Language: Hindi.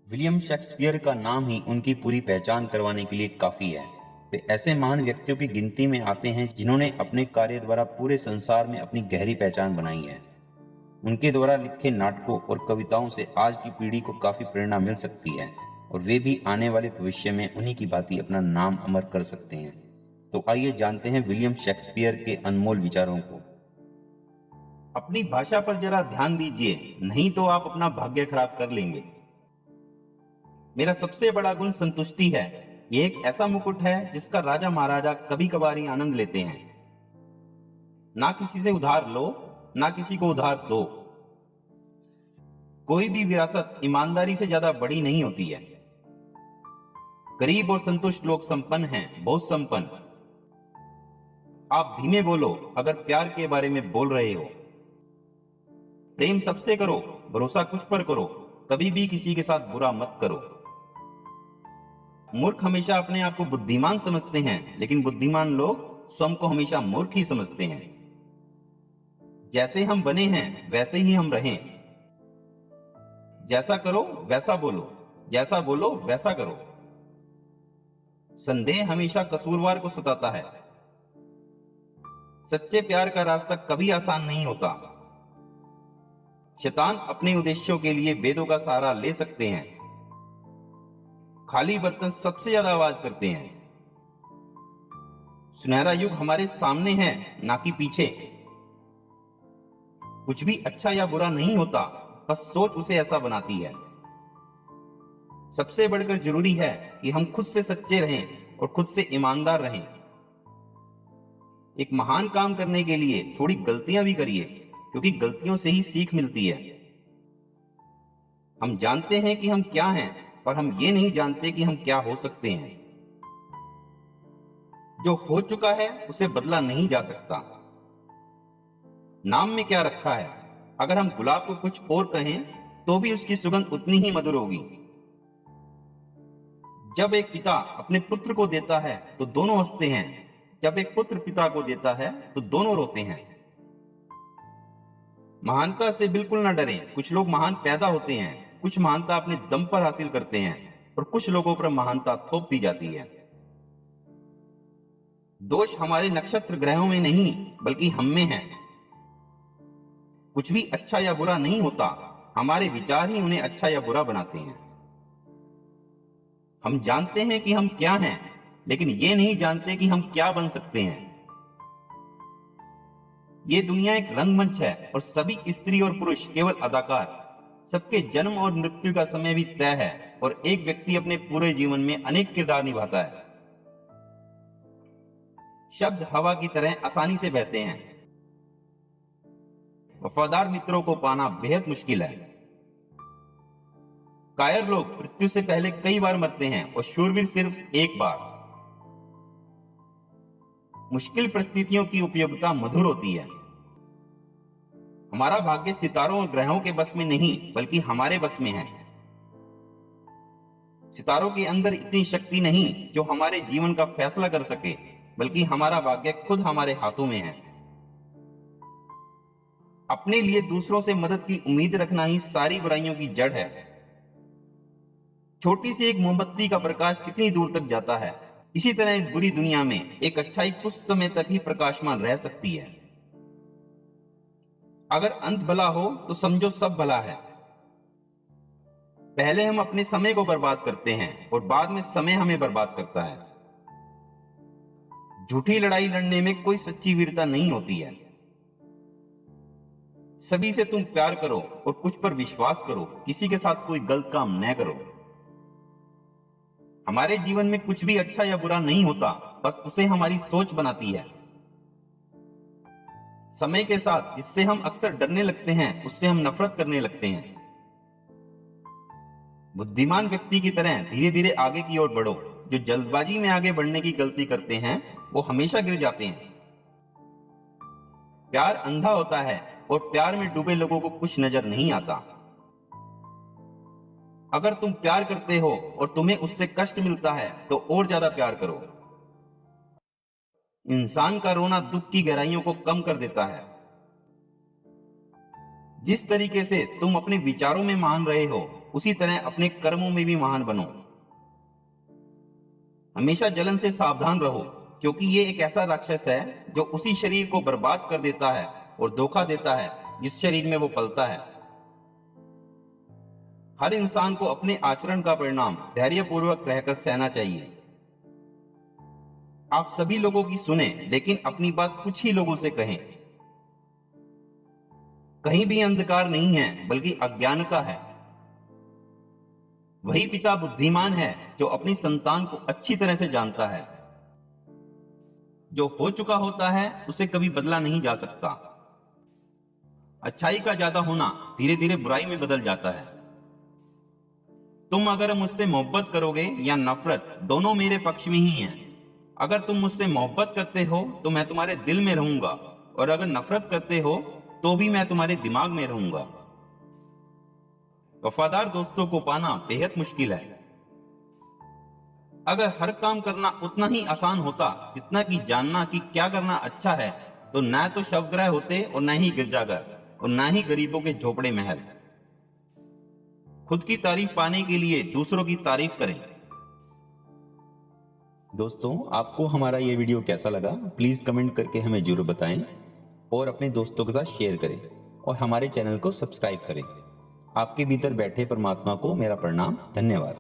विलियम शेक्सपियर का नाम ही उनकी पूरी पहचान करवाने के लिए काफी है। वे ऐसे महान व्यक्तियों की गिनती में आते हैं जिन्होंने अपने कार्य द्वारा पूरे संसार में अपनी गहरी पहचान बनाई है। उनके द्वारा लिखे नाटकों और कविताओं से आज की पीढ़ी को काफी प्रेरणा मिल सकती है और वे भी आने वाले भविष्य में उन्हीं की भांति अपना नाम अमर कर सकते हैं। तो आइए जानते हैं विलियम शेक्सपियर के अनमोल विचारों को। अपनी भाषा पर जरा ध्यान दीजिए, नहीं तो आप अपना भाग्य खराब कर लेंगे। मेरा सबसे बड़ा गुण संतुष्टि है। यह एक ऐसा मुकुट है जिसका राजा महाराजा कभी कभार ही आनंद लेते हैं। ना किसी से उधार लो, ना किसी को उधार दो। कोई भी विरासत ईमानदारी से ज्यादा बड़ी नहीं होती है। गरीब और संतुष्ट लोग संपन्न हैं, बहुत संपन्न। आप धीमे बोलो अगर प्यार के बारे में बोल रहे हो। प्रेम सबसे करो, भरोसा कुछ पर करो, कभी भी किसी के साथ बुरा मत करो। मूर्ख हमेशा अपने आप को बुद्धिमान समझते हैं, लेकिन बुद्धिमान लोग स्वयं को हमेशा मूर्ख ही समझते हैं। जैसे हम बने हैं वैसे ही हम रहें। जैसा करो वैसा बोलो, जैसा बोलो वैसा करो। संदेह हमेशा कसूरवार को सताता है। सच्चे प्यार का रास्ता कभी आसान नहीं होता। शैतान अपने उद्देश्यों के लिए वेदों का सहारा ले सकते हैं। खाली बर्तन सबसे ज्यादा आवाज करते हैं। सुनहरा युग हमारे सामने है, ना कि पीछे। कुछ भी अच्छा या बुरा नहीं होता, बस सोच उसे ऐसा बनाती है। सबसे बढ़कर जरूरी है कि हम खुद से सच्चे रहें और खुद से ईमानदार रहें। एक महान काम करने के लिए थोड़ी गलतियां भी करिए, क्योंकि गलतियों से ही सीख मिलती है। हम जानते हैं कि हम क्या हैं, पर हम ये नहीं जानते कि हम क्या हो सकते हैं। जो हो चुका है उसे बदला नहीं जा सकता। नाम में क्या रखा है? अगर हम गुलाब को कुछ और कहें तो भी उसकी सुगंध उतनी ही मधुर होगी। जब एक पिता अपने पुत्र को देता है तो दोनों हंसते हैं। जब एक पुत्र पिता को देता है तो दोनों रोते हैं। महानता से बिल्कुल ना डरें। कुछ लोग महान पैदा होते हैं, कुछ महानता अपने दम पर हासिल करते हैं और कुछ लोगों पर महानता थोप दी जाती है। दोष हमारे नक्षत्र ग्रहों में नहीं, बल्कि हम में है। कुछ भी अच्छा या बुरा नहीं होता, हमारे विचार ही उन्हें अच्छा या बुरा बनाते हैं। हम जानते हैं कि हम क्या हैं, लेकिन ये नहीं जानते कि हम क्या बन सकते हैं। ये दुनिया एक रंगमंच है और सभी स्त्री और पुरुष केवल अदाकार। सबके जन्म और मृत्यु का समय भी तय है और एक व्यक्ति अपने पूरे जीवन में अनेक किरदार निभाता है। शब्द हवा की तरह आसानी से बहते हैं। वफादार मित्रों को पाना बेहद मुश्किल है। कायर लोग मृत्यु से पहले कई बार मरते हैं और शूरवीर सिर्फ एक बार। मुश्किल परिस्थितियों की उपयोगिता मधुर होती है। हमारा भाग्य सितारों और ग्रहों के बस में नहीं, बल्कि हमारे बस में है। सितारों के अंदर इतनी शक्ति नहीं जो हमारे जीवन का फैसला कर सके, बल्कि हमारा भाग्य खुद हमारे हाथों में है। अपने लिए दूसरों से मदद की उम्मीद रखना ही सारी बुराइयों की जड़ है। छोटी सी एक मोमबत्ती का प्रकाश कितनी दूर तक जाता है, इसी तरह इस बुरी दुनिया में एक अच्छाई कुछ समय तक ही प्रकाशमान रह सकती है। अगर अंत भला हो तो समझो सब भला है। पहले हम अपने समय को बर्बाद करते हैं और बाद में समय हमें बर्बाद करता है। झूठी लड़ाई लड़ने में कोई सच्ची वीरता नहीं होती है। सभी से तुम प्यार करो और कुछ पर विश्वास करो। किसी के साथ कोई गलत काम न करो। हमारे जीवन में कुछ भी अच्छा या बुरा नहीं होता, बस उसे हमारी सोच बनाती है। समय के साथ जिससे हम अक्सर डरने लगते हैं, उससे हम नफरत करने लगते हैं। बुद्धिमान व्यक्ति की तरह धीरे धीरे आगे की ओर बढ़ो। जो जल्दबाजी में आगे बढ़ने की गलती करते हैं वो हमेशा गिर जाते हैं। प्यार अंधा होता है और प्यार में डूबे लोगों को कुछ नजर नहीं आता। अगर तुम प्यार करते हो और तुम्हें उससे कष्ट मिलता है तो और ज्यादा प्यार करो। इंसान का रोना दुख की गहराइयों को कम कर देता है। जिस तरीके से तुम अपने विचारों में मान रहे हो, उसी तरह अपने कर्मों में भी महान बनो। हमेशा जलन से सावधान रहो, क्योंकि ये एक ऐसा राक्षस है जो उसी शरीर को बर्बाद कर देता है और धोखा देता है जिस शरीर में वो पलता है। हर इंसान को अपने आचरण का परिणाम धैर्यपूर्वक रहकर सहना चाहिए। आप सभी लोगों की सुने, लेकिन अपनी बात कुछ ही लोगों से कहें। कहीं भी अंधकार नहीं है, बल्कि अज्ञानता है। वही पिता बुद्धिमान है जो अपनी संतान को अच्छी तरह से जानता है। जो हो चुका होता है उसे कभी बदला नहीं जा सकता। अच्छाई का ज्यादा होना धीरे धीरे बुराई में बदल जाता है। तुम अगर मुझसे मोहब्बत करोगे या नफरत, दोनों मेरे पक्ष में ही हैं। अगर तुम मुझसे मोहब्बत करते हो तो मैं तुम्हारे दिल में रहूंगा, और अगर नफरत करते हो तो भी मैं तुम्हारे दिमाग में रहूंगा। वफादार दोस्तों को पाना बेहद मुश्किल है। अगर हर काम करना उतना ही आसान होता जितना कि जानना कि क्या करना अच्छा है, तो न तो शवगृह होते और न ही गिरजाघर, और न ही गरीबों के झोपड़े महल। खुद की तारीफ पाने के लिए दूसरों की तारीफ करें। दोस्तों, आपको हमारा ये वीडियो कैसा लगा, प्लीज कमेंट करके हमें जरूर बताएं और अपने दोस्तों के साथ शेयर करें और हमारे चैनल को सब्सक्राइब करें। आपके भीतर बैठे परमात्मा को मेरा प्रणाम। धन्यवाद।